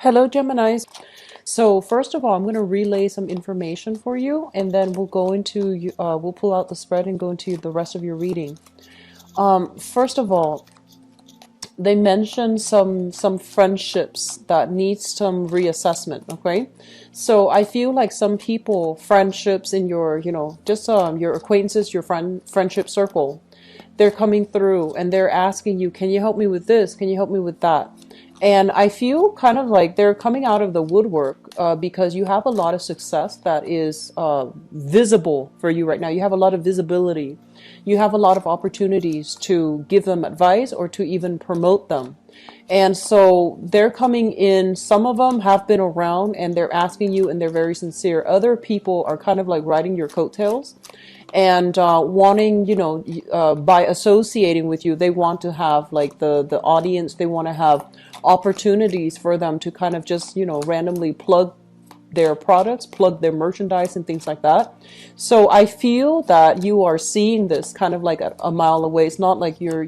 Hello, Geminis. So first of all, I'm going to relay some information for you, and then we'll go into we'll pull out the spread and go into the rest of your reading. First of all, they mentioned some friendships that need some reassessment. Okay, so I feel like some people, friendships in your just your acquaintances, your friendship circle, they're coming through and they're asking you, can you help me with this? Can you help me with that? And I feel kind of like they're coming out of the woodwork because you have a lot of success that is visible for you right now. You have a lot of visibility. You have a lot of opportunities to give them advice or to even promote them. And so they're coming in. Some of them have been around and they're asking you and they're very sincere. Other people are kind of like riding your coattails and wanting, by associating with you, they want to have like the audience. They want to have opportunities for them to kind of just, randomly plug their products, plug their merchandise and things like that. So I feel that you are seeing this kind of like a mile away. It's not like you're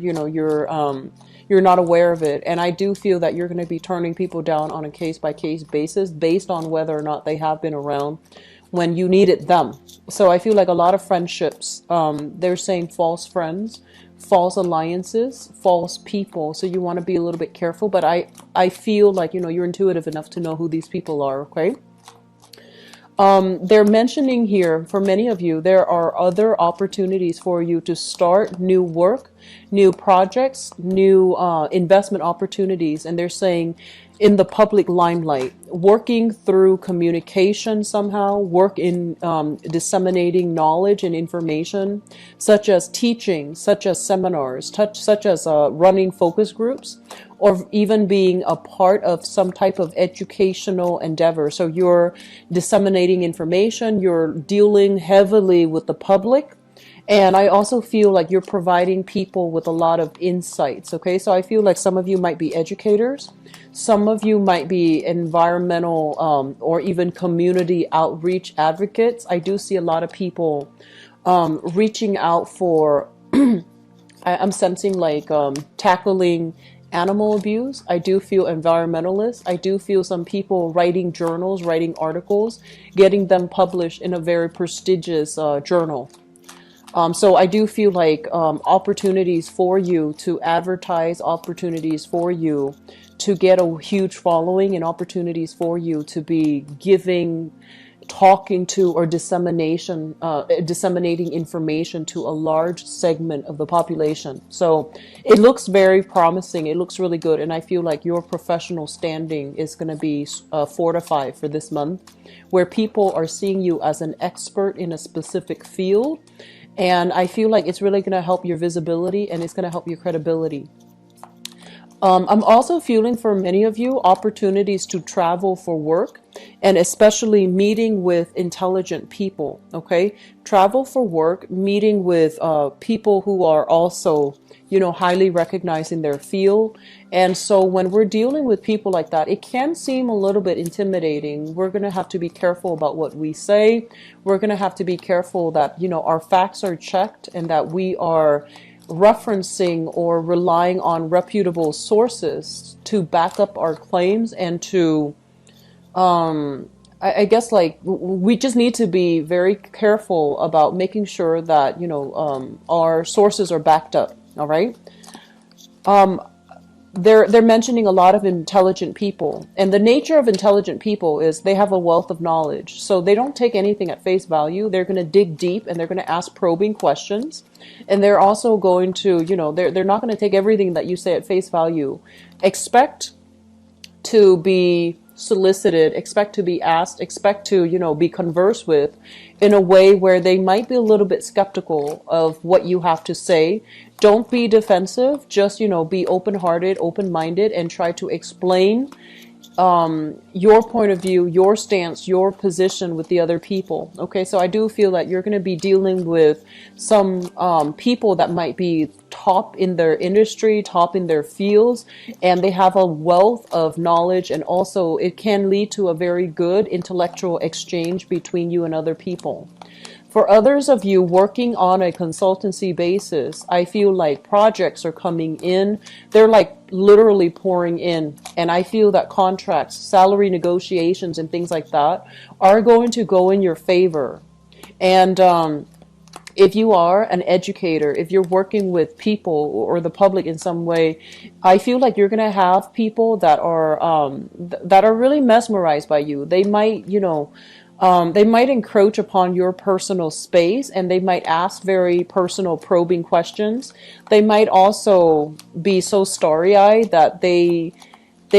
not aware of it. And I do feel that you're going to be turning people down on a case by case basis based on whether or not they have been around when you needed them. So I feel like a lot of friendships, they're saying false friends, false alliances, false people. So you want to be a little bit careful, but I feel like, you're intuitive enough to know who these people are. Okay. They're mentioning here, for many of you, there are other opportunities for you to start new work, new projects, new investment opportunities. And they're saying in the public limelight, working through communication somehow, work in disseminating knowledge and information, such as teaching, such as seminars, such as running focus groups, or even being a part of some type of educational endeavor. So you're disseminating information, you're dealing heavily with the public. And I also feel like you're providing people with a lot of insights. Okay, so I feel like some of you might be educators, some of you might be environmental or even community outreach advocates. I do see a lot of people reaching out for, I'm sensing like tackling animal abuse. I do feel environmentalists. I do feel some people writing journals, writing articles, getting them published in a very prestigious journal. So I do feel like opportunities for you to advertise, opportunities for you to get a huge following, and opportunities for you to be giving, talking to, or disseminating information to a large segment of the population. So it looks very promising. It looks really good. And I feel like your professional standing is going to be fortified for this month, where people are seeing you as an expert in a specific field. And I feel like it's really going to help your visibility and it's going to help your credibility. I'm also feeling for many of you opportunities to travel for work, and especially meeting with intelligent people. Okay, travel for work, meeting with people who are also, highly recognized in their field. And so when we're dealing with people like that, it can seem a little bit intimidating. We're going to have to be careful about what we say. We're going to have to be careful that, our facts are checked and that we are referencing or relying on reputable sources to back up our claims, and to I guess like we just need to be very careful about making sure that our sources are backed up. All right. They're mentioning a lot of intelligent people, and the nature of intelligent people is they have a wealth of knowledge. So they don't take anything at face value. They're going to dig deep and they're going to ask probing questions. And they're also going to, they're not going to take everything that you say at face value. Expect to be solicited, expect to be asked, expect to, be conversed with in a way where they might be a little bit skeptical of what you have to say. Don't be defensive, just, be open-hearted, open-minded, and try to explain your point of view, your stance, your position with the other people. Okay, so I do feel that you're going to be dealing with some people that might be top in their industry, top in their fields, and they have a wealth of knowledge, and also it can lead to a very good intellectual exchange between you and other people. For others of you working on a consultancy basis, I feel like projects are coming in. They're like literally pouring in. And I feel that contracts, salary negotiations, and things like that are going to go in your favor. And if you are an educator, if you're working with people or the public in some way, I feel like you're going to have people that are really mesmerized by you. They might, they might encroach upon your personal space, and they might ask very personal probing questions. They might also be so starry-eyed that they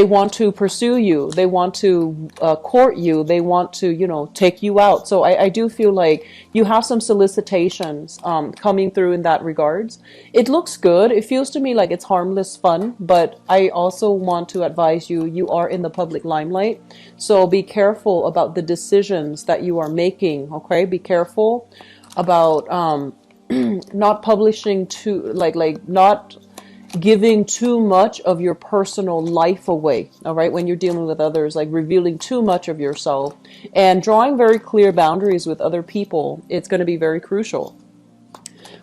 want to pursue you. They want to court you. They want to, take you out. So I do feel like you have some solicitations coming through in that regards. It looks good. It feels to me like it's harmless fun, but I also want to advise you, you are in the public limelight. So be careful about the decisions that you are making, okay? Be careful about not publishing too, not giving too much of your personal life away, all right, when you're dealing with others, like revealing too much of yourself and drawing very clear boundaries with other people. It's going to be very crucial.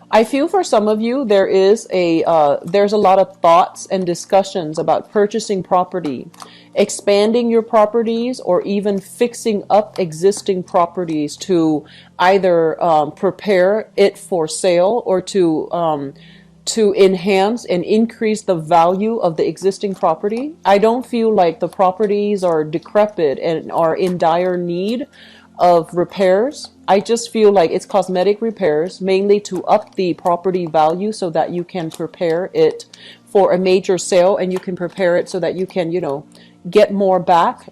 I feel for some of you, there's a lot of thoughts and discussions about purchasing property, expanding your properties, or even fixing up existing properties to either prepare it for sale or to enhance and increase the value of the existing property. I don't feel like the properties are decrepit and are in dire need of repairs. I just feel like it's cosmetic repairs, mainly to up the property value so that you can prepare it for a major sale, and you can prepare it so that you can, get more back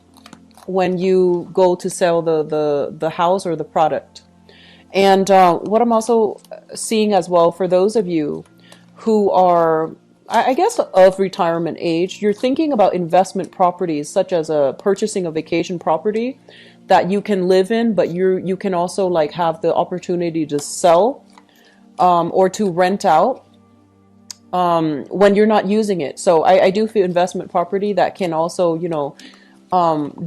when you go to sell the house or the product. And what I'm also seeing as well, for those of you who are, I guess, of retirement age, you're thinking about investment properties, such as purchasing a vacation property that you can live in, but you can also like have the opportunity to sell or to rent out when you're not using it. So I do feel investment property that can also,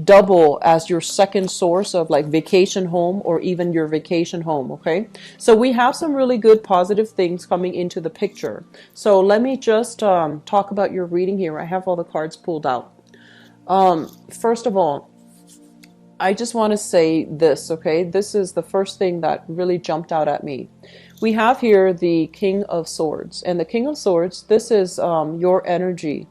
double as your second source of like vacation home or even your vacation home. Okay, so we have some really good positive things coming into the picture. So let me just talk about your reading here. I have all the cards pulled out. First of all, I just want to say this. Okay, this is the first thing that really jumped out at me. We have here the King of Swords, and the King of Swords, this is your energy.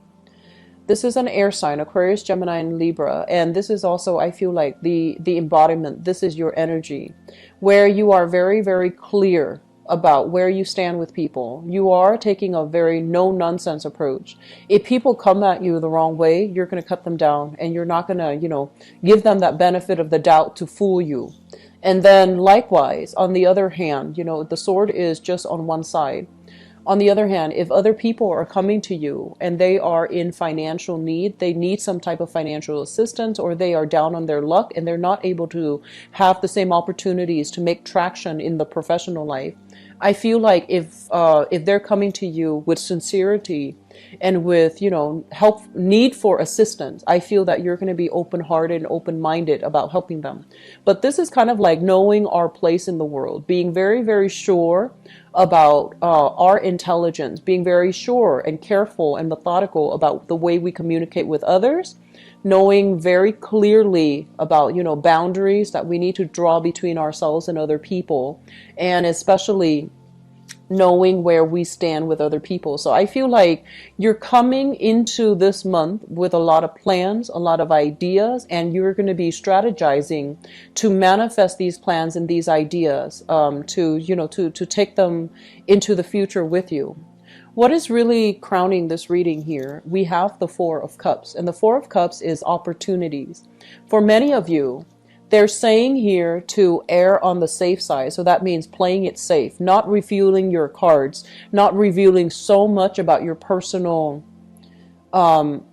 This is an air sign, Aquarius, Gemini, and Libra. And this is also, I feel like, the embodiment. This is your energy, where you are very, very clear about where you stand with people. You are taking a very no-nonsense approach. If people come at you the wrong way, you're going to cut them down, and you're not going to, give them that benefit of the doubt to fool you. And then likewise, on the other hand, the sword is just on one side. On the other hand, if other people are coming to you and they are in financial need, they need some type of financial assistance, or they are down on their luck and they're not able to have the same opportunities to make traction in the professional life, I feel like if they're coming to you with sincerity and with, help, need for assistance, I feel that you're going to be open-hearted and open-minded about helping them. But this is kind of like knowing our place in the world, being very, very sure about our intelligence, being very sure and careful and methodical about the way we communicate with others, knowing very clearly about, boundaries that we need to draw between ourselves and other people, and especially knowing where we stand with other people. So I feel like you're coming into this month with a lot of plans, a lot of ideas, and you're going to be strategizing to manifest these plans and these ideas, to take them into the future with you. What is really crowning this reading here? We have the Four of Cups, and the Four of Cups is opportunities. For many of you, they're saying here to err on the safe side. So that means playing it safe, not revealing your cards, not revealing so much about your personal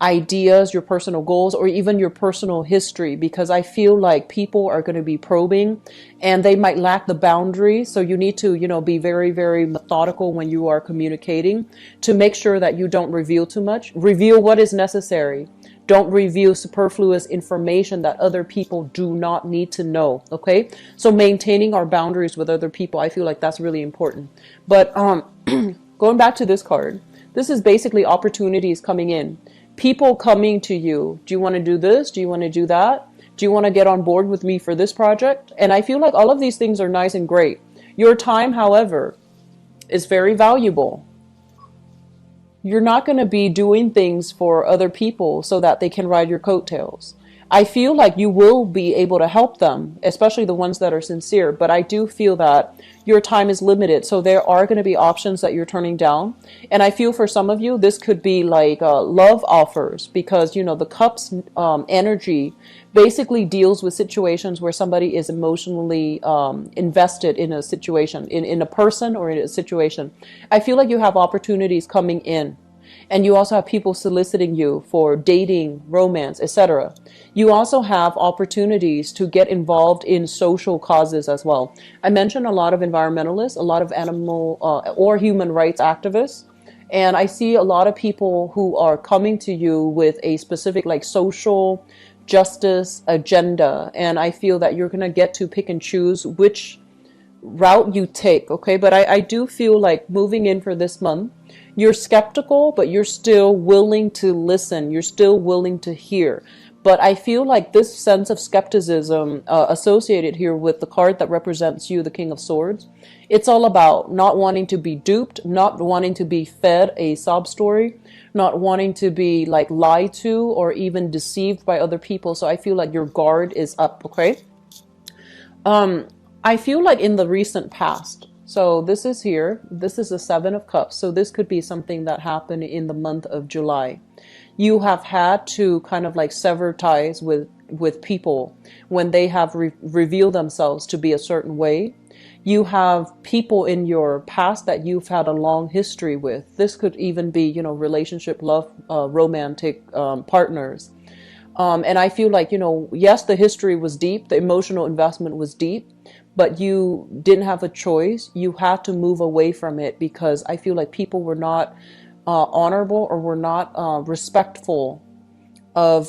ideas, your personal goals, or even your personal history, because I feel like people are going to be probing and they might lack the boundaries. So you need to, be very, very methodical when you are communicating to make sure that you don't reveal too much. Reveal what is necessary. Don't reveal superfluous information that other people do not need to know. Okay. So maintaining our boundaries with other people, I feel like that's really important. But going back to this card, this is basically opportunities coming in. People coming to you. Do you want to do this? Do you want to do that? Do you want to get on board with me for this project? And I feel like all of these things are nice and great. Your time, however, is very valuable. You're not going to be doing things for other people so that they can ride your coattails. I feel like you will be able to help them, especially the ones that are sincere, but I do feel that your time is limited. So there are going to be options that you're turning down. And I feel for some of you, this could be like love offers, because, you know, the cups energy basically deals with situations where somebody is emotionally invested in a situation, in a person or in a situation. I feel like you have opportunities coming in. And you also have people soliciting you for dating, romance, etc. You also have opportunities to get involved in social causes as well. I mentioned a lot of environmentalists, a lot of animal or human rights activists. And I see a lot of people who are coming to you with a specific like social justice agenda. And I feel that you're going to get to pick and choose which route you take. Okay. But I do feel like moving in for this month, you're skeptical, but you're still willing to listen. You're still willing to hear. But I feel like this sense of skepticism associated here with the card that represents you, the King of Swords, it's all about not wanting to be duped, not wanting to be fed a sob story, not wanting to be like lied to or even deceived by other people. So I feel like your guard is up, okay? I feel like in the recent past, so this is here, this is the Seven of Cups. So this could be something that happened in the month of July. You have had to kind of like sever ties with people when they have revealed themselves to be a certain way. You have people in your past that you've had a long history with. This could even be, you know, relationship, love, romantic partners. And I feel like, you know, yes, the history was deep, the emotional investment was deep, but you didn't have a choice. You had to move away from it because I feel like people were not honorable or were not respectful of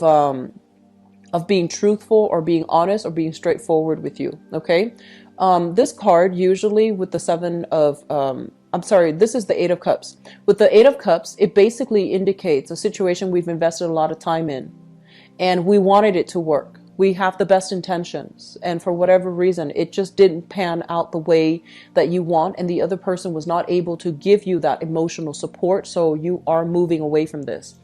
being truthful or being honest or being straightforward with you. Okay. This card usually with the this is the Eight of Cups. With the Eight of Cups, it basically indicates a situation we've invested a lot of time in and we wanted it to work. We have the best intentions, and for whatever reason, it just didn't pan out the way that you want, and the other person was not able to give you that emotional support, so you are moving away from this.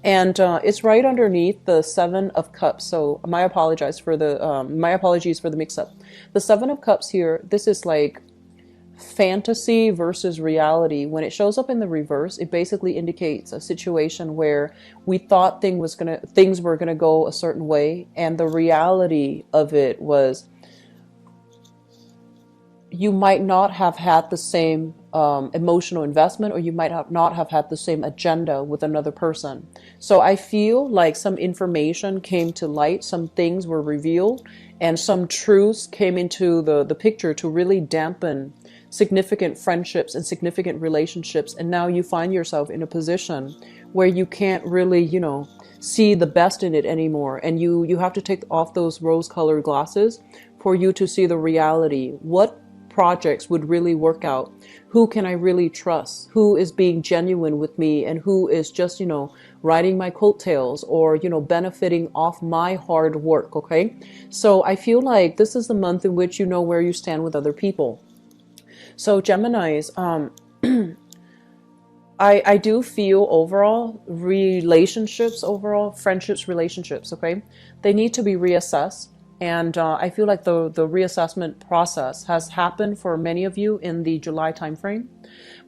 And it's right underneath the Seven of Cups, so my apologies for the mix-up. The Seven of Cups here, this is like fantasy versus reality. When it shows up in the reverse, it basically indicates a situation where we thought things were gonna go a certain way, and the reality of it was you might not have had the same emotional investment, or you might not have had the same agenda with another person. So I feel like some information came to light, some things were revealed, and some truths came into the picture to really dampen significant friendships and significant relationships. And now you find yourself in a position where you can't really, you know, see the best in it anymore. And you have to take off those rose-colored glasses for you to see the reality. What projects would really work out? Who can I really trust? Who is being genuine with me, and who is just, you know, riding my coattails or, you know, benefiting off my hard work? Okay. So I feel like this is the month in which you know where you stand with other people. So Geminis, I do feel overall friendships, relationships, okay, they need to be reassessed. And I feel like the reassessment process has happened for many of you in the July timeframe.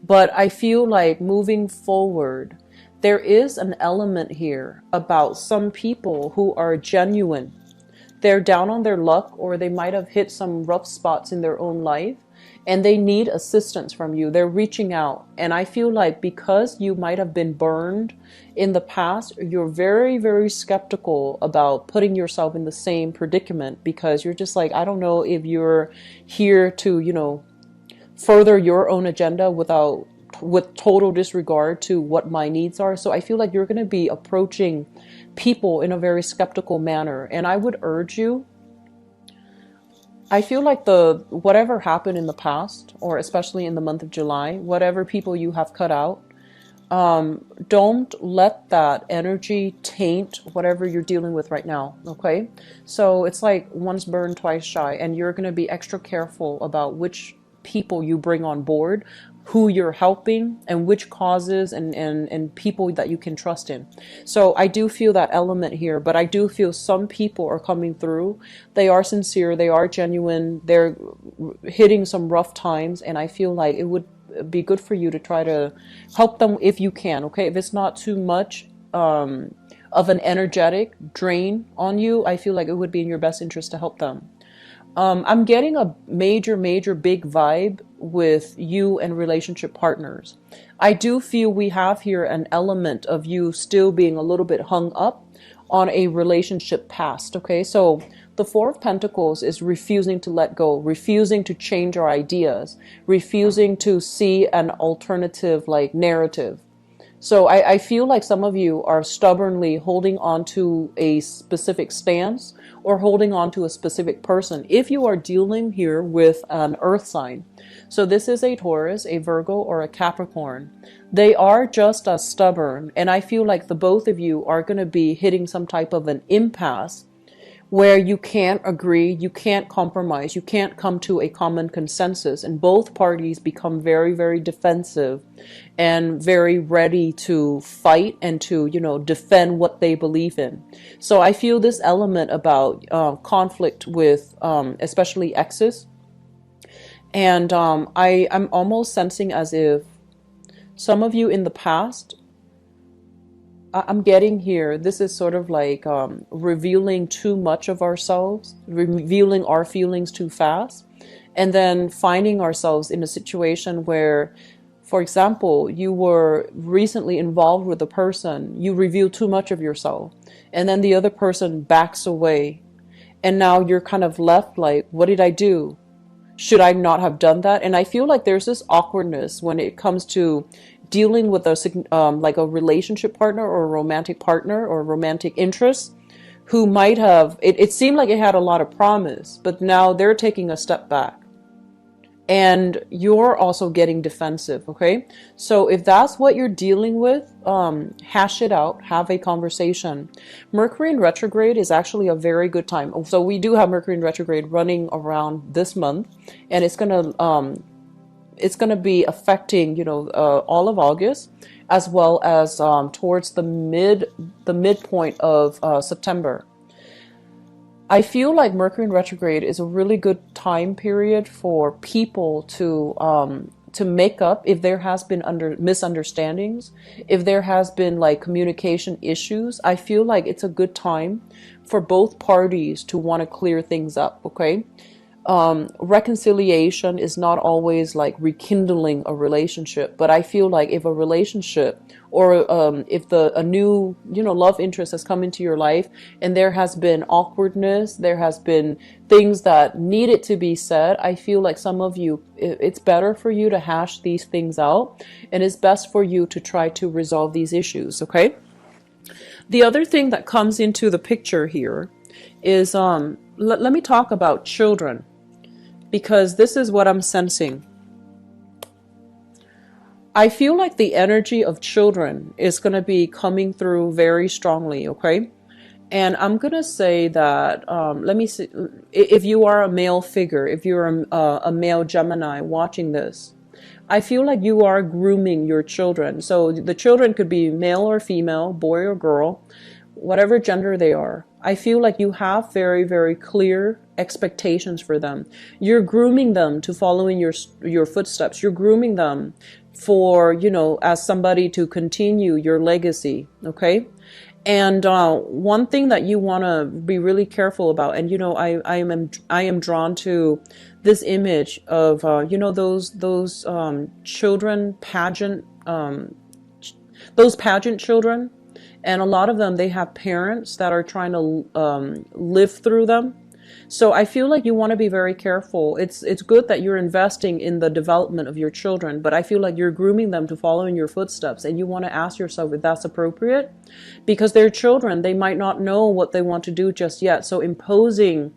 But I feel like moving forward, there is an element here about some people who are genuine. They're down on their luck, or they might have hit some rough spots in their own life, and they need assistance from you. They're reaching out. And I feel like because you might have been burned in the past, you're very, very skeptical about putting yourself in the same predicament, because you're just like, I don't know if you're here to, you know, further your own agenda with total disregard to what my needs are. So I feel like you're going to be approaching people in a very skeptical manner. And I would urge you, I feel like the whatever happened in the past, or especially in the month of July, whatever people you have cut out, don't let that energy taint whatever you're dealing with right now. Okay, so it's like once burned, twice shy, and you're going to be extra careful about which people you bring on board, who you're helping, and which causes and people that you can trust in. So I do feel that element here, but I do feel some people are coming through. They are sincere, they are genuine, they're hitting some rough times, and I feel like it would be good for you to try to help them if you can. Okay, if it's not too much of an energetic drain on you, I feel like it would be in your best interest to help them. I'm getting a major big vibe with you and relationship partners. I do feel we have here an element of you still being a little bit hung up on a relationship past. Okay, so the Four of Pentacles is refusing to let go, refusing to change our ideas, refusing to see an alternative like narrative. So I feel like some of you are stubbornly holding on to a specific stance or holding on to a specific person. If you are dealing here with an earth sign, so this is a Taurus, a Virgo, or a Capricorn, they are just as stubborn. And I feel like the both of you are going to be hitting some type of an impasse where you can't agree, you can't compromise, you can't come to a common consensus, and both parties become very defensive and very ready to fight and to, you know, defend what they believe in. So I feel this element about conflict with especially exes, and I'm almost sensing as if some of you in the past, I'm getting here, this is sort of like revealing too much of ourselves, revealing our feelings too fast, and then finding ourselves in a situation where, for example, you were recently involved with a person, you reveal too much of yourself, and then the other person backs away, and now you're kind of left like, what did I do? Should I not have done that? And I feel like there's this awkwardness when it comes to dealing with a like a relationship partner or a romantic partner or romantic interest who might have, it seemed like it had a lot of promise, but now they're taking a step back. And you're also getting defensive, okay? So if that's what you're dealing with, hash it out, have a conversation. Mercury in retrograde is actually a very good time. So we do have Mercury in retrograde running around this month, and it's gonna be affecting, you know, all of August, as well as towards the midpoint of September. I feel like Mercury in retrograde is a really good time period for people to make up if there has been misunderstandings, if there has been like communication issues. I feel like it's a good time for both parties to want to clear things up, okay? Reconciliation is not always like rekindling a relationship, but I feel like if a relationship or if a new, you know, love interest has come into your life and there has been awkwardness, there has been things that needed to be said, I feel like some of you, it's better for you to hash these things out, and it's best for you to try to resolve these issues, okay? The other thing that comes into the picture here is let me talk about children, because this is what I'm sensing. I feel like the energy of children is going to be coming through very strongly, okay? And I'm going to say that, let me see, if you are a male figure, if you're a male Gemini watching this, I feel like you are grooming your children. So the children could be male or female, boy or girl, whatever gender they are. I feel like you have very clear expectations for them. You're grooming them to follow in your footsteps. You're grooming them for, you know, as somebody to continue your legacy, okay? And one thing that you want to be really careful about, and you know, I am drawn to this image of you know, those children pageant, those pageant children. And a lot of them, they have parents that are trying to live through them. So I feel like you want to be very careful. It's good that you're investing in the development of your children, but I feel like you're grooming them to follow in your footsteps, and you want to ask yourself if that's appropriate, because they're children. They might not know what they want to do just yet. So imposing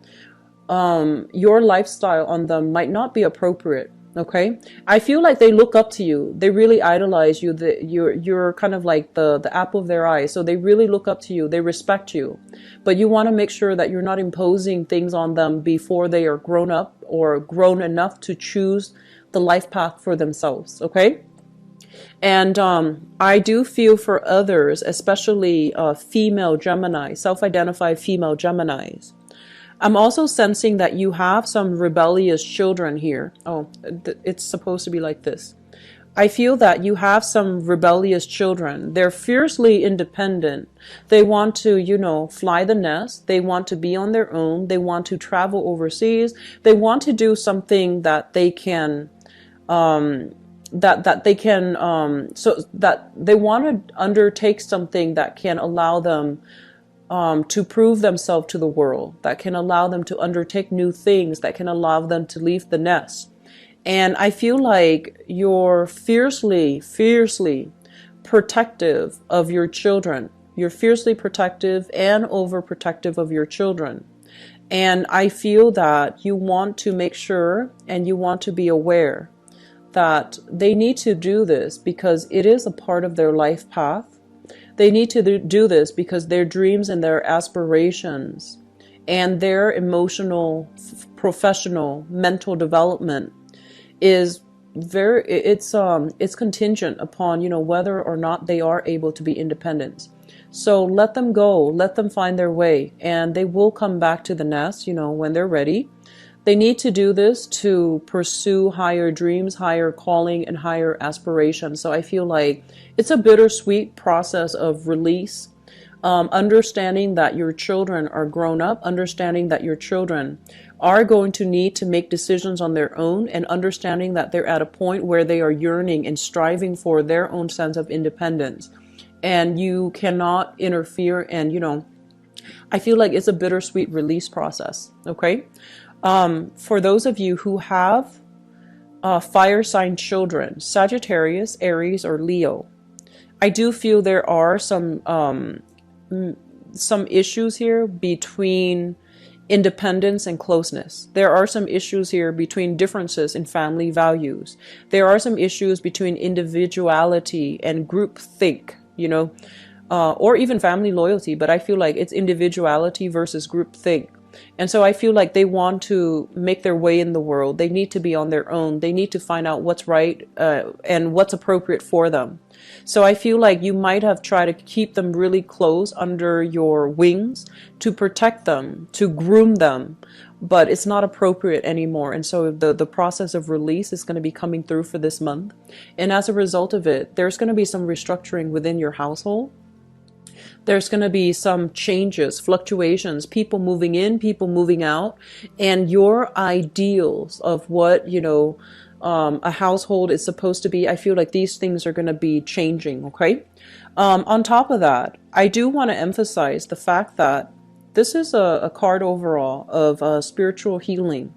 your lifestyle on them might not be appropriate. Okay, I feel like they look up to you. They really idolize you. You're kind of like the apple of their eye. So they really look up to you. They respect you. But you want to make sure that you're not imposing things on them before they are grown up or grown enough to choose the life path for themselves. Okay. And I do feel for others, especially female Gemini, self-identified female Geminis. I'm also sensing that you have some rebellious children here. Oh, it's supposed to be like this. I feel that you have some rebellious children. They're fiercely independent. They want to, you know, fly the nest. They want to be on their own. They want to travel overseas. They want to do something that they can, so that they want to undertake something that can allow them to prove themselves to the world, that can allow them to undertake new things, that can allow them to leave the nest. And I feel like you're fiercely protective of your children. You're fiercely protective and overprotective of your children. And I feel that you want to make sure and you want to be aware that they need to do this because it is a part of their life path. They need to do this because their dreams and their aspirations and their emotional, professional, mental development is it's contingent upon, you know, whether or not they are able to be independent. So let them go, let them find their way, and they will come back to the nest, you know, when they're ready. They need to do this to pursue higher dreams, higher calling, and higher aspirations. So I feel like it's a bittersweet process of release, understanding that your children are grown up, understanding that your children are going to need to make decisions on their own, and understanding that they're at a point where they are yearning and striving for their own sense of independence. And you cannot interfere. And, you know, I feel like it's a bittersweet release process. Okay. For those of you who have fire sign children, Sagittarius, Aries, or Leo, I do feel there are some issues here between independence and closeness. There are some issues here between differences in family values. There are some issues between individuality and groupthink, you know, or even family loyalty. But I feel like it's individuality versus groupthink. And so I feel like they want to make their way in the world. They need to be on their own. They need to find out what's right and what's appropriate for them. So I feel like you might have tried to keep them really close under your wings to protect them, to groom them, but it's not appropriate anymore. And so the process of release is going to be coming through for this month. And as a result of it, there's going to be some restructuring within your household. There's going to be some changes, fluctuations, people moving in, people moving out, and your ideals of what, you know, a household is supposed to be. I feel like these things are going to be changing. Okay. On top of that, I do want to emphasize the fact that this is a card overall of spiritual healing,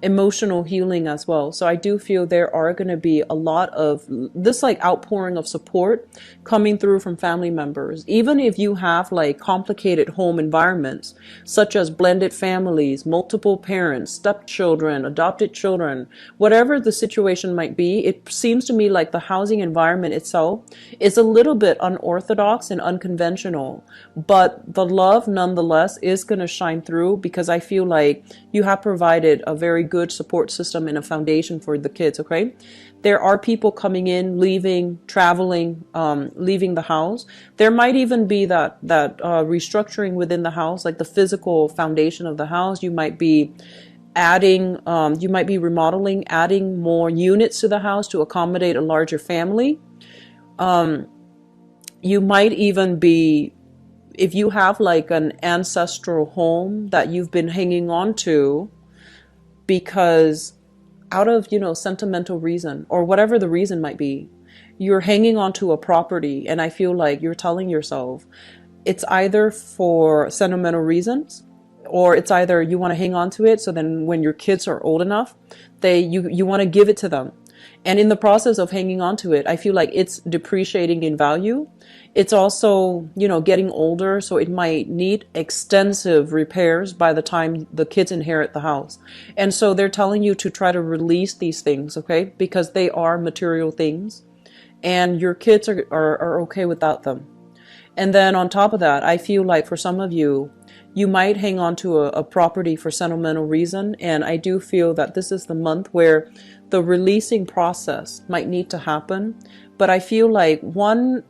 emotional healing as well. So I do feel there are going to be a lot of this like outpouring of support coming through from family members. Even if you have like complicated home environments, such as blended families, multiple parents, stepchildren, adopted children, whatever the situation might be, it seems to me like the housing environment itself is a little bit unorthodox and unconventional, but the love nonetheless is going to shine through because I feel like you have provided a very good support system and a foundation for the kids. Okay. There are people coming in, leaving, traveling, leaving the house. There might even be that restructuring within the house, like the physical foundation of the house. You might be adding, you might be remodeling, adding more units to the house to accommodate a larger family. You might even be, if you have like an ancestral home that you've been hanging on to, because out of, you know, sentimental reason or whatever the reason might be, you're hanging on to a property. And I feel like you're telling yourself it's either for sentimental reasons or it's either you want to hang on to it, so then when your kids are old enough, you want to give it to them. And in the process of hanging on to it, I feel like it's depreciating in value. It's also, you know, getting older, so it might need extensive repairs by the time the kids inherit the house. And so they're telling you to try to release these things, okay? Because they are material things, and your kids are okay without them. And then on top of that, I feel like for some of you, you might hang on to a property for sentimental reason. And I do feel that this is the month where the releasing process might need to happen. But I feel like one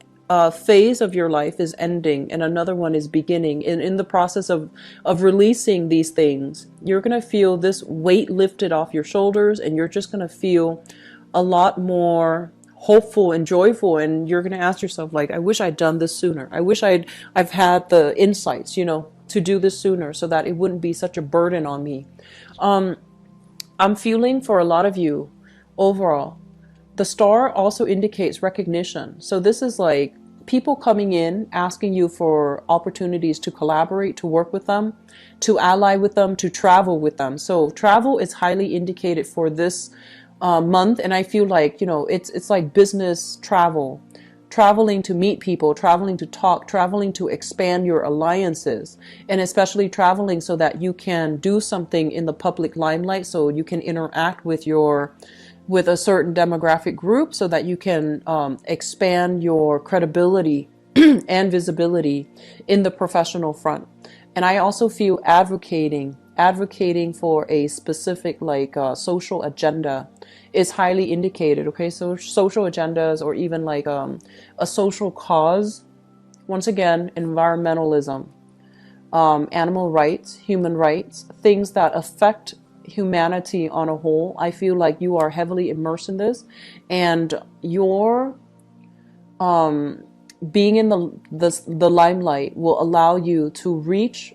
phase of your life is ending and another one is beginning. And in the process of releasing these things, you're going to feel this weight lifted off your shoulders, and you're just going to feel a lot more hopeful and joyful. And you're going to ask yourself, like, I wish I'd done this sooner. I wish I've had the insights, you know, to do this sooner so that it wouldn't be such a burden on me. I'm feeling for a lot of you overall, the star also indicates recognition. So this is like people coming in, asking you for opportunities to collaborate, to work with them, to ally with them, to travel with them. So travel is highly indicated for this month. And I feel like, you know, it's like business travel, traveling to meet people, traveling to talk, traveling to expand your alliances, and especially traveling so that you can do something in the public limelight, so you can interact with a certain demographic group, so that you can expand your credibility and visibility in the professional front. And I also feel advocating for a specific social agenda is highly indicated. Okay, so social agendas, or even like a social cause. Once again, environmentalism, animal rights, human rights, things that affect humanity on a whole. I feel like you are heavily immersed in this, and your being in the limelight will allow you to reach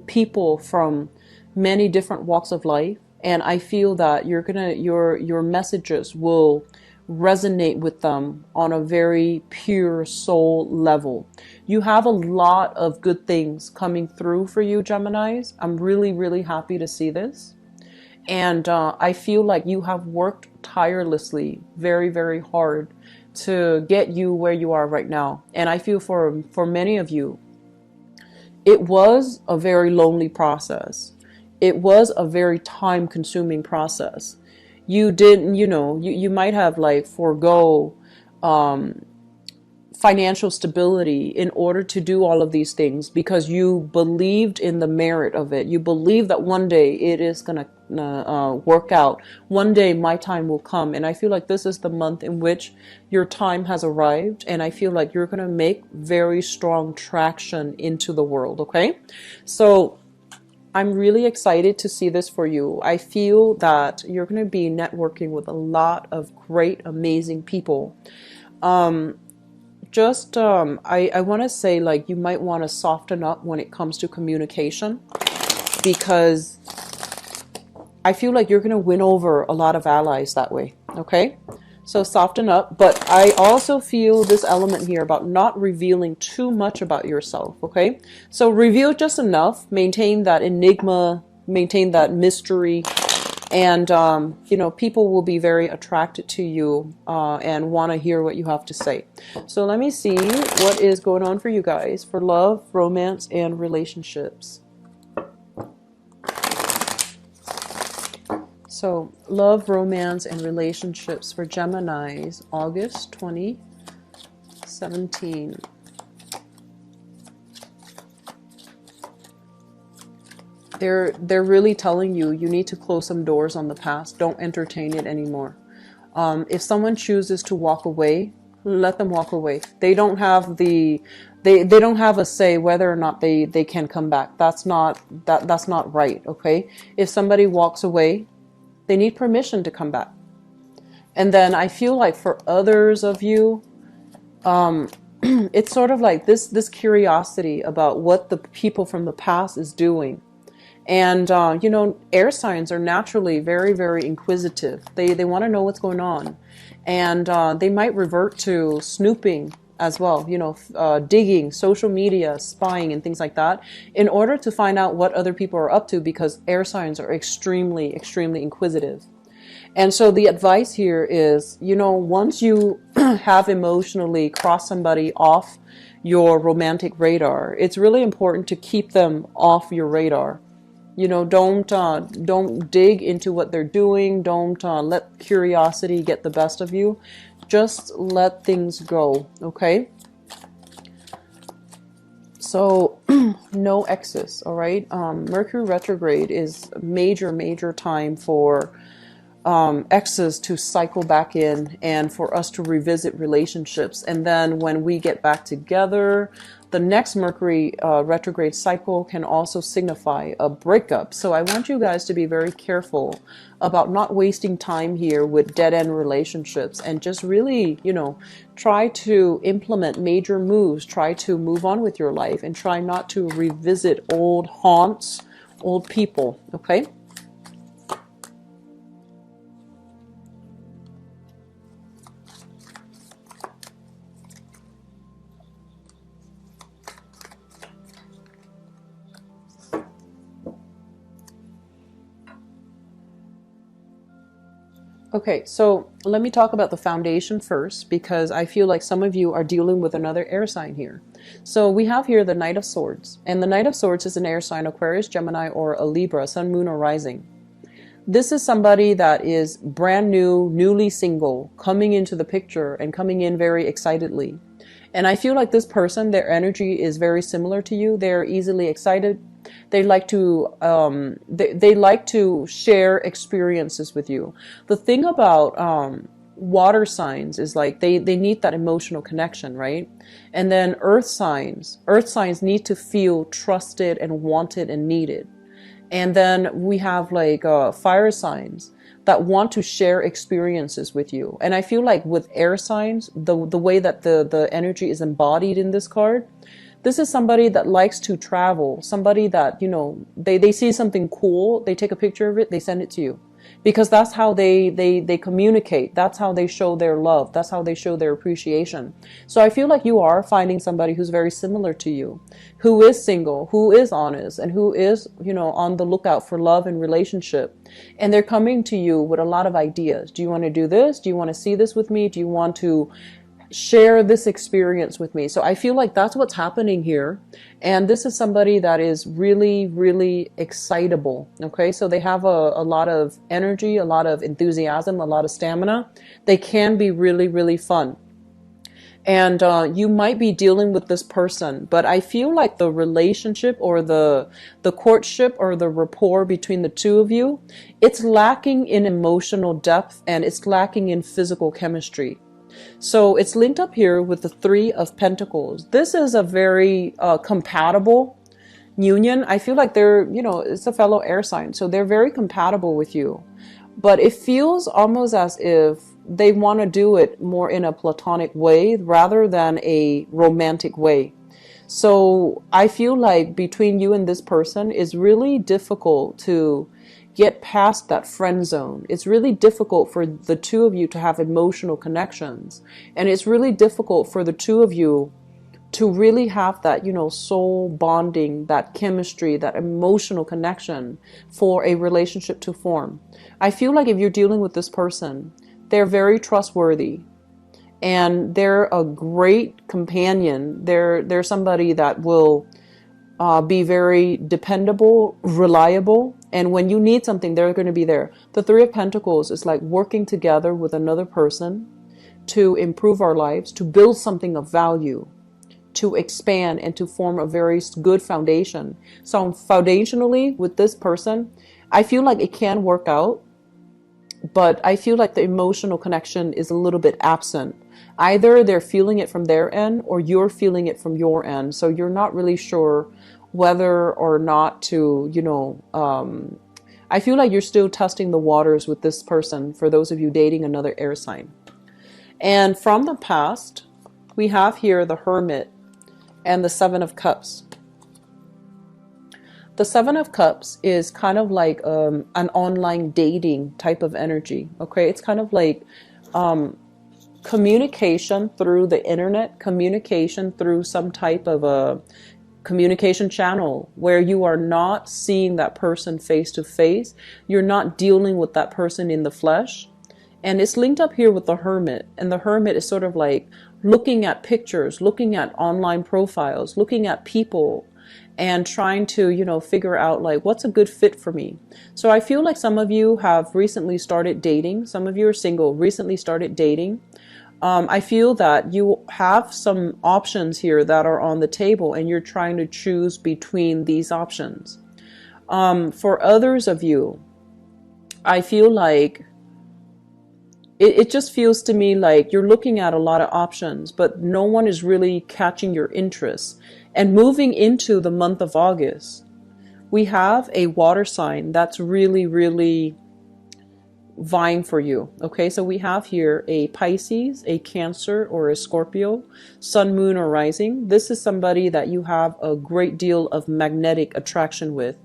people from many different walks of life. And I feel that your messages will resonate with them on a very pure soul level. You have a lot of good things coming through for you, Geminis. I'm really, really happy to see this. And I feel like you have worked tirelessly, very, very hard to get you where you are right now. And I feel for many of you, it was a very lonely process. It was a very time-consuming process. You didn't, you might have forego financial stability in order to do all of these things because you believed in the merit of it. You believe that one day it is going to work out. One day my time will come. And I feel like this is the month in which your time has arrived. And I feel like you're going to make very strong traction into the world. Okay. So I'm really excited to see this for you. I feel that you're going to be networking with a lot of great, amazing people. I want to say you might want to soften up when it comes to communication, because I feel like you're going to win over a lot of allies that way. Okay. So soften up, but I also feel this element here about not revealing too much about yourself, okay? So reveal just enough, maintain that enigma, maintain that mystery, and, people will be very attracted to you and want to hear what you have to say. So let me see what is going on for you guys for love, romance, and relationships. So, love, romance, and relationships for Geminis, August 2017. They're really telling you need to close some doors on the past. Don't entertain it anymore. If someone chooses to walk away, let them walk away. They don't have they don't have a say whether or not they can come back. That's not right. Okay. If somebody walks away, they need permission to come back. And then I feel like for others of you, it's sort of like this curiosity about what the people from the past is doing. And, air signs are naturally very, very inquisitive. They want to know what's going on. And they might revert to snooping as well, you know, digging, social media, spying, and things like that, in order to find out what other people are up to, because air signs are extremely, extremely inquisitive. And so the advice here is, you know, once you have emotionally crossed somebody off your romantic radar, it's really important to keep them off your radar. You know, don't dig into what they're doing. Don't let curiosity get the best of you. Just let things go, okay? So no excess, all right? Mercury retrograde is a major, major time for exes to cycle back in and for us to revisit relationships. And then when we get back together, the next Mercury retrograde cycle can also signify a breakup. So I want you guys to be very careful about not wasting time here with dead-end relationships, and just really, you know, try to implement major moves, try to move on with your life, and try not to revisit old haunts, old people, okay? Okay, so let me talk about the foundation first, because I feel like some of you are dealing with another air sign here. So we have here the Knight of Swords, and the Knight of Swords is an air sign, Aquarius, Gemini, or a Libra, Sun, Moon, or Rising. This is somebody that is brand new, newly single, coming into the picture and coming in very excitedly. And I feel like this person, their energy is very similar to you. They're easily excited. They like to they like to share experiences with you. The thing about water signs is like they need that emotional connection, right? And then earth signs need to feel trusted and wanted and needed. And then we have like fire signs that want to share experiences with you. And I feel like with air signs, the way that the energy is embodied in this card, this is somebody that likes to travel, somebody that, you know, they see something cool, they take a picture of it, they send it to you. Because that's how they communicate. That's how they show their love. That's how they show their appreciation. So I feel like you are finding somebody who's very similar to you, who is single, who is honest, and who is, you know, on the lookout for love and relationship. And they're coming to you with a lot of ideas. Do you want to do this? Do you want to see this with me? Do you want to share this experience with me? So I feel like that's what's happening here. And this is somebody that is really, really excitable. Okay, so they have a lot of energy, a lot of enthusiasm, a lot of stamina. They can be really, really fun. And you might be dealing with this person, but I feel like the relationship or the courtship or the rapport between the two of you, it's lacking in emotional depth and it's lacking in physical chemistry. So it's linked up here with the Three of Pentacles. This is a very compatible union. I feel like they're, you know, it's a fellow air sign, so they're very compatible with you. But it feels almost as if they want to do it more in a platonic way rather than a romantic way. So I feel like between you and this person, it's really difficult to get past that friend zone. It's really difficult for the two of you to have emotional connections. And it's really difficult for the two of you to really have that, you know, soul bonding, that chemistry, that emotional connection for a relationship to form. I feel like if you're dealing with this person, they're very trustworthy and they're a great companion. They're somebody that will be very dependable, reliable, and when you need something, they're going to be there. The Three of Pentacles is like working together with another person to improve our lives, to build something of value, to expand, and to form a very good foundation. So foundationally with this person, I feel like it can work out, but I feel like the emotional connection is a little bit absent. Either they're feeling it from their end or you're feeling it from your end. So you're not really sure whether or not to, you know, I feel like you're still testing the waters with this person for those of you dating another air sign. And from the past, we have here the Hermit and the Seven of Cups. The Seven of Cups is kind of like an online dating type of energy. Okay, it's kind of like communication through the internet, communication through some type of a communication channel where you are not seeing that person face to face. You're not dealing with that person in the flesh. And it's linked up here with the Hermit. And the Hermit is sort of like looking at pictures, looking at online profiles, looking at people, and trying to, you know, figure out like what's a good fit for me. So I feel like some of you have recently started dating. Some of you are single, recently started dating. I feel that you have some options here that are on the table and you're trying to choose between these options. For others of you, I feel like it just feels to me like you're looking at a lot of options, but no one is really catching your interest. And moving into the month of August, we have a water sign that's really, really vying for you. Okay, so we have here a Pisces, a Cancer, or a Scorpio, Sun, Moon, or Rising. This is somebody that you have a great deal of magnetic attraction with.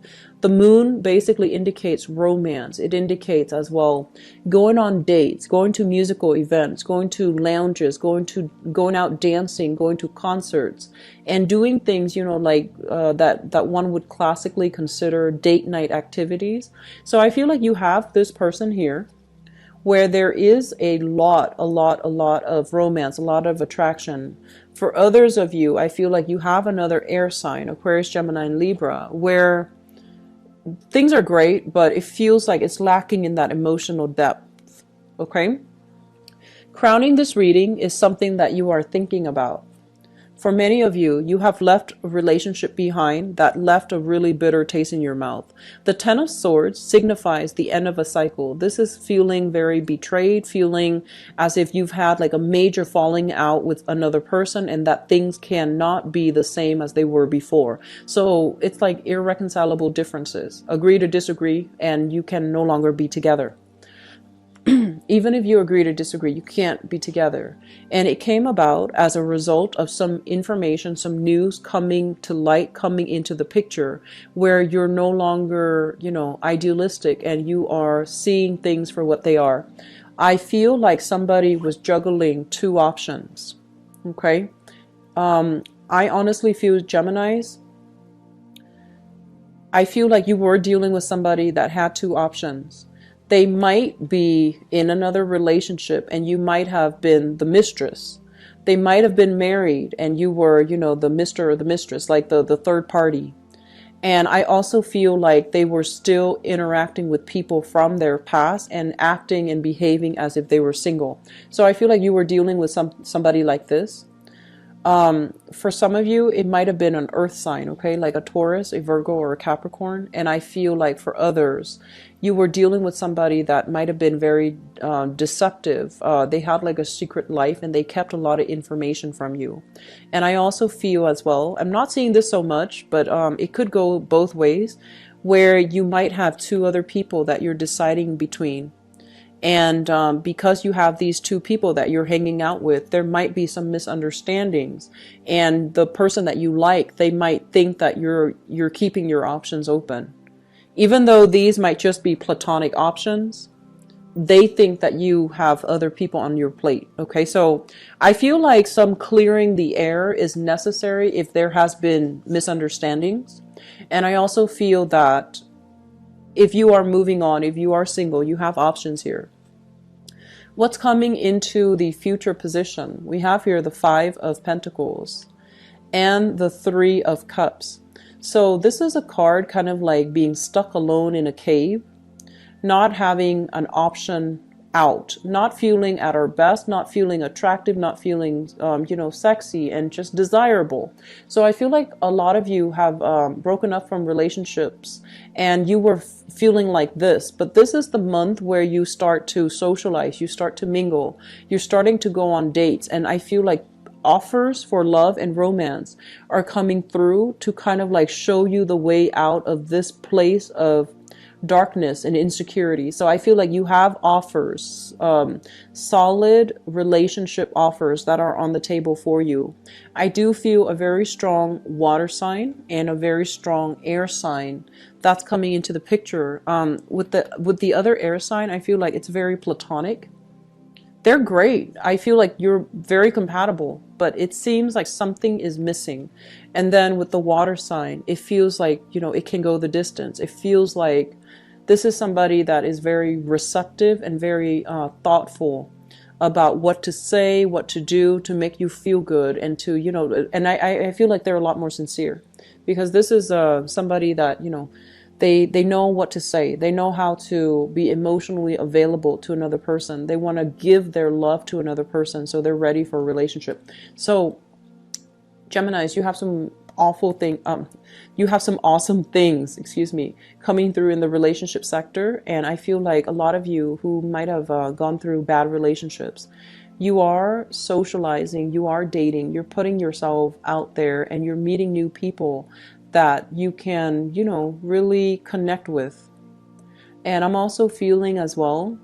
The moon basically indicates romance. It indicates as well going on dates, going to musical events, going to lounges, going out dancing, going to concerts, and doing things, you know, like that one would classically consider date night activities. So I feel like you have this person here where there is a lot of romance, a lot of attraction. For others of you, I feel like you have another air sign, Aquarius, Gemini, and Libra, where things are great, but it feels like it's lacking in that emotional depth. Okay? Crowning this reading is something that you are thinking about. For many of you, you have left a relationship behind that left a really bitter taste in your mouth. The Ten of Swords signifies the end of a cycle. This is feeling very betrayed, feeling as if you've had like a major falling out with another person and that things cannot be the same as they were before. So it's like irreconcilable differences. Agree to disagree, and you can no longer be together. Even if you agree to disagree, you can't be together. And it came about as a result of some information, some news coming to light, coming into the picture, where you're no longer, you know, idealistic and you are seeing things for what they are. I feel like somebody was juggling two options. Okay. I honestly feel, Geminis, I feel like you were dealing with somebody that had two options. They might be in another relationship and you might have been the mistress. They might have been married and you were, you know, the Mr. or the mistress, like the third party. And I also feel like they were still interacting with people from their past and acting and behaving as if they were single. So I feel like you were dealing with somebody like this. For some of you, it might have been an earth sign, okay, like a Taurus, a Virgo, or a Capricorn. And I feel like for others, you were dealing with somebody that might have been very deceptive. They had like a secret life and they kept a lot of information from you. And I also feel as well, I'm not seeing this so much, but it could go both ways, where you might have two other people that you're deciding between. And because you have these two people that you're hanging out with, there might be some misunderstandings. And the person that you like, they might think that you're keeping your options open. Even though these might just be platonic options, they think that you have other people on your plate. Okay, so I feel like some clearing the air is necessary if there has been misunderstandings. And I also feel that if you are moving on, if you are single, you have options here. What's coming into the future position? We have here the Five of Pentacles and the Three of Cups. So this is a card kind of like being stuck alone in a cave, not having an option out, not feeling at our best, not feeling attractive, not feeling, sexy and just desirable. So I feel like a lot of you have broken up from relationships and you were feeling like this, but this is the month where you start to socialize, you start to mingle, you're starting to go on dates. And I feel like offers for love and romance are coming through to kind of like show you the way out of this place of darkness and insecurity. So I feel like you have offers, solid relationship offers that are on the table for you. I do feel a very strong water sign and a very strong air sign that's coming into the picture. With the other air sign, I feel like it's very platonic. They're great. I feel like you're very compatible, but it seems like something is missing. And then with the water sign, it feels like, you know, it can go the distance. It feels like this is somebody that is very receptive and very thoughtful about what to say, what to do to make you feel good, and to, you know, and I feel like they're a lot more sincere, because this is somebody that, you know, they know what to say. They know how to be emotionally available to another person. They want to give their love to another person, so they're ready for a relationship. So Geminis, you have some you have some awesome things, excuse me, coming through in the relationship sector. And I feel like a lot of you who might have gone through bad relationships, you are socializing, you are dating, you're putting yourself out there, and you're meeting new people that you can, you know, really connect with. And I'm also feeling as well,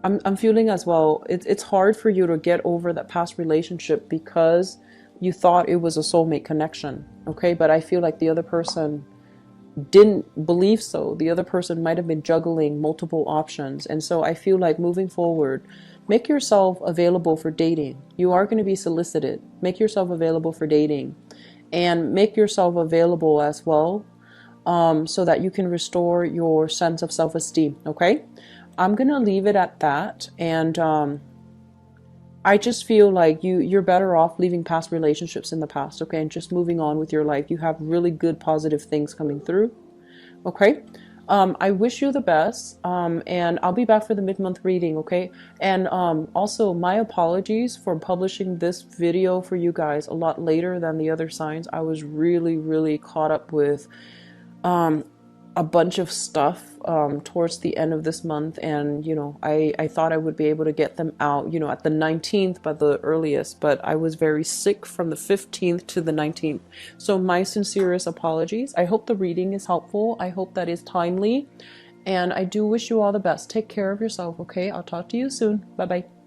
I'm feeling as well, it's hard for you to get over that past relationship because you thought it was a soulmate connection, okay? But I feel like the other person didn't believe so. The other person might have been juggling multiple options. And so I feel like moving forward, make yourself available for dating. You are going to be solicited. Make yourself available for dating, and make yourself available as well, so that you can restore your sense of self-esteem, okay? I'm going to leave it at that. And I just feel like you're better off leaving past relationships in the past, okay, and just moving on with your life. You have really good positive things coming through, okay? I wish you the best, and I'll be back for the mid-month reading, okay? And also, my apologies for publishing this video for you guys a lot later than the other signs. I was really, really caught up with a bunch of stuff towards the end of this month, and you know, I thought I would be able to get them out, you know, at the 19th by the earliest, but I was very sick from the 15th to the 19th. So my sincerest apologies. I hope the reading is helpful. I hope that is timely, and I do wish you all the best. Take care of yourself, okay? I'll talk to you soon. Bye bye.